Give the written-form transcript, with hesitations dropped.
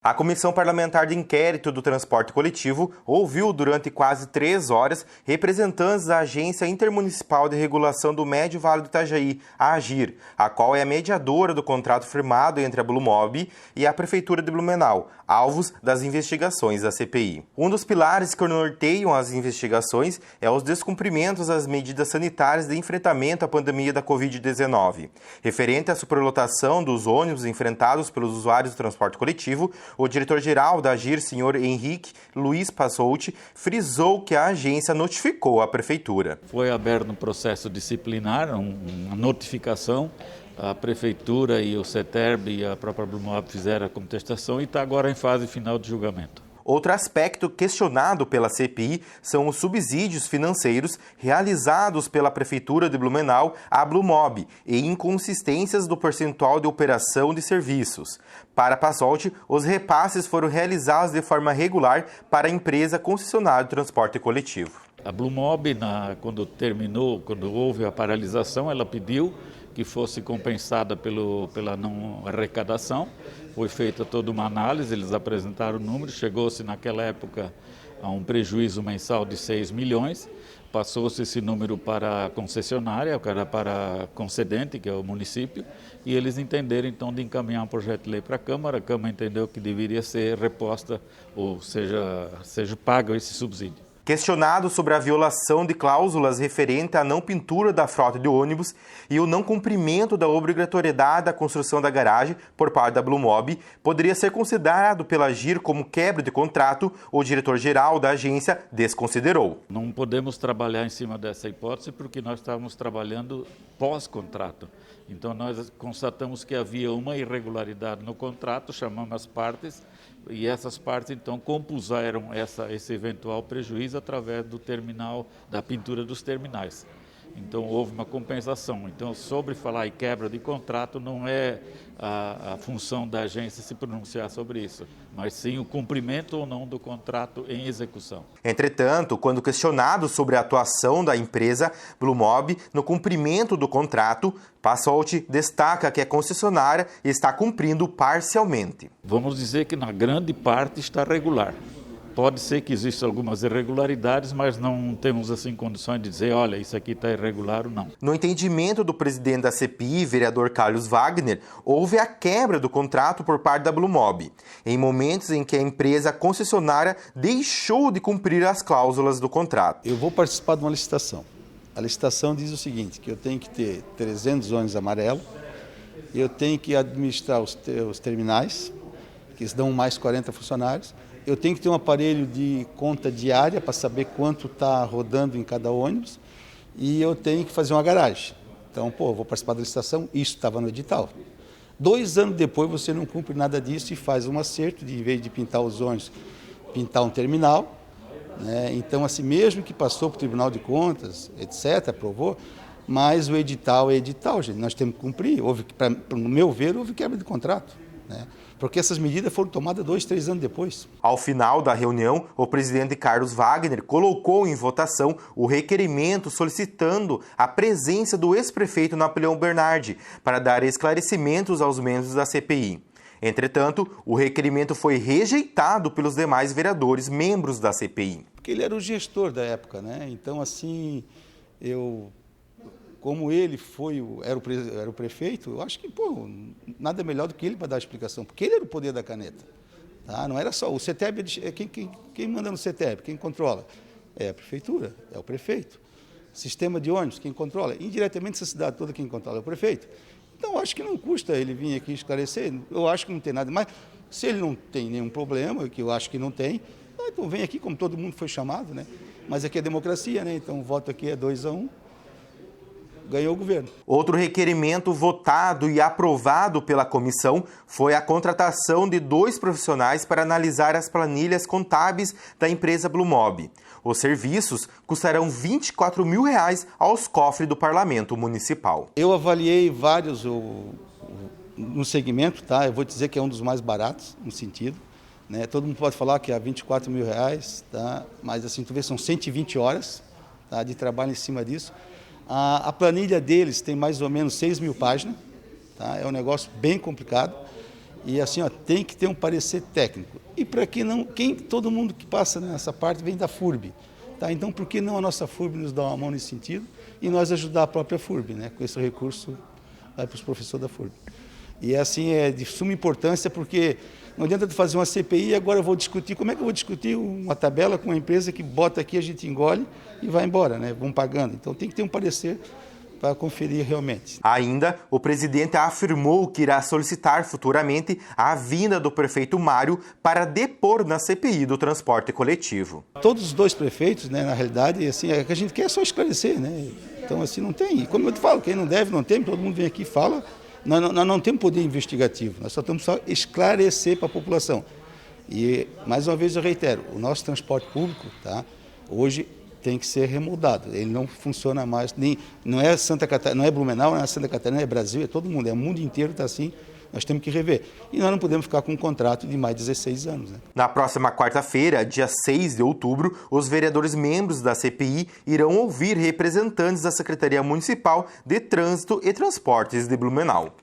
A Comissão Parlamentar de Inquérito do Transporte Coletivo ouviu durante quase 3 horas representantes da Agência Intermunicipal de Regulação do Médio Vale do Itajaí, a AGIR, a qual é a mediadora do contrato firmado entre a Blumob e a Prefeitura de Blumenau, alvos das investigações da CPI. Um dos pilares que norteiam as investigações é os descumprimentos das medidas sanitárias de enfrentamento à pandemia da Covid-19. Referente à superlotação dos ônibus enfrentados pelos usuários do transporte coletivo, o diretor-geral da AGIR, senhor Henrique Luiz Passout, frisou que a agência notificou a Prefeitura. Foi aberto um processo disciplinar, uma notificação. A Prefeitura e o CETERB e a própria Blumob fizeram a contestação e está agora em fase final de julgamento. Outro aspecto questionado pela CPI são os subsídios financeiros realizados pela Prefeitura de Blumenau à Blumob e inconsistências do percentual de operação de serviços. Para Passout, os repasses foram realizados de forma regular para a empresa concessionária de transporte coletivo. A Blumob, quando houve a paralisação, ela pediu que fosse compensada pela não arrecadação. Foi feita toda uma análise, eles apresentaram números, chegou-se naquela época a um prejuízo mensal de 6 milhões, passou-se esse número para a concessionária, para a concedente, que é o município, e eles entenderam então de encaminhar um projeto de lei para a Câmara entendeu que deveria ser reposta, ou seja pago esse subsídio. Questionado sobre a violação de cláusulas referente à não pintura da frota de ônibus e o não cumprimento da obrigatoriedade da construção da garagem por parte da Blumob, poderia ser considerado pela AGIR como quebra de contrato, o diretor-geral da agência desconsiderou. Não podemos trabalhar em cima dessa hipótese porque nós estávamos trabalhando pós-contrato. Então nós constatamos que havia uma irregularidade no contrato, chamamos as partes e essas partes então compuseram esse eventual prejuízo através do terminal, da pintura dos terminais. Então houve uma compensação. Então sobre falar em quebra de contrato não é a função da agência se pronunciar sobre isso, mas sim o cumprimento ou não do contrato em execução. Entretanto, quando questionado sobre a atuação da empresa Blumob no cumprimento do contrato, Passout destaca que a concessionária está cumprindo parcialmente. Vamos dizer que na grande parte está regular. Pode ser que existam algumas irregularidades, mas não temos assim condições de dizer, olha, isso aqui está irregular ou não. No entendimento do presidente da CPI, vereador Carlos Wagner, houve a quebra do contrato por parte da Blumob, em momentos em que a empresa concessionária deixou de cumprir as cláusulas do contrato. Eu vou participar de uma licitação. A licitação diz o seguinte, que eu tenho que ter 300 ônibus amarelos, eu tenho que administrar os terminais, que dão mais 40 funcionários, eu tenho que ter um aparelho de conta diária para saber quanto está rodando em cada ônibus e eu tenho que fazer uma garagem. Então, vou participar da licitação, isso estava no edital. 2 anos depois você não cumpre nada disso e faz um acerto de, em vez de pintar os ônibus, pintar um terminal. Né? Então, assim, mesmo que passou para o Tribunal de Contas, etc., aprovou, mas o edital é edital, gente, nós temos que cumprir. No meu ver, houve quebra de contrato. Né? Porque essas medidas foram tomadas 2, 3 anos depois. Ao final da reunião, o presidente Carlos Wagner colocou em votação o requerimento solicitando a presença do ex-prefeito Napoleão Bernardi para dar esclarecimentos aos membros da CPI. Entretanto, o requerimento foi rejeitado pelos demais vereadores membros da CPI. Porque ele era o gestor da época, né? Então, assim, como ele era o prefeito, eu acho que, nada melhor do que ele para dar a explicação, porque ele era o poder da caneta. Tá? Não era só o CETEB, quem manda no CETEB, quem controla? É a prefeitura, é o prefeito. Sistema de ônibus, quem controla? Indiretamente essa cidade toda, quem controla é o prefeito. Então, eu acho que não custa ele vir aqui esclarecer, eu acho que não tem nada mais. Se ele não tem nenhum problema, que eu acho que não tem, então vem aqui como todo mundo foi chamado, né? Mas aqui é democracia, né? Então o voto aqui é 2-1. Ganhou o governo. Outro requerimento votado e aprovado pela comissão foi a contratação de 2 profissionais para analisar as planilhas contábeis da empresa Blumob. Os serviços custarão R$ 24 mil aos cofres do Parlamento Municipal. Eu avaliei vários no segmento, tá? Eu vou dizer que é um dos mais baratos, no sentido. Né? Todo mundo pode falar que é R$ 24 mil, tá? Mas assim, tu vê, são 120 horas, tá, de trabalho em cima disso. A planilha deles tem mais ou menos 6 mil páginas, tá? É um negócio bem complicado. E assim, ó, tem que ter um parecer técnico. E para que não, todo mundo que passa nessa parte vem da FURB. Tá? Então, por que não a nossa FURB nos dá uma mão nesse sentido e nós ajudar a própria FURB, né? Com esse recurso vai para os professores da FURB. E assim é de suma importância, porque não adianta fazer uma CPI e agora eu vou discutir. Como é que eu vou discutir uma tabela com uma empresa que bota aqui, a gente engole e vai embora, né? Vão pagando. Então tem que ter um parecer para conferir realmente. Ainda, o presidente afirmou que irá solicitar futuramente a vinda do prefeito Mário para depor na CPI do transporte coletivo. Todos os dois prefeitos, né, na realidade, assim, é que a gente quer só esclarecer, né? Então, assim, não tem. Como eu te falo, quem não deve, não tem, todo mundo vem aqui e fala. Nós não temos poder investigativo, nós só estamos só esclarecer para a população. E, mais uma vez, eu reitero, o nosso transporte público, tá, hoje tem que ser remoldado. Ele não funciona mais, não é Santa Catarina, não é Blumenau, não é Santa Catarina, é Brasil, é todo mundo, é o mundo inteiro está assim, nós temos que rever. E nós não podemos ficar com um contrato de mais de 16 anos. Né? Na próxima quarta-feira, dia 6 de outubro, os vereadores membros da CPI irão ouvir representantes da Secretaria Municipal de Trânsito e Transportes de Blumenau.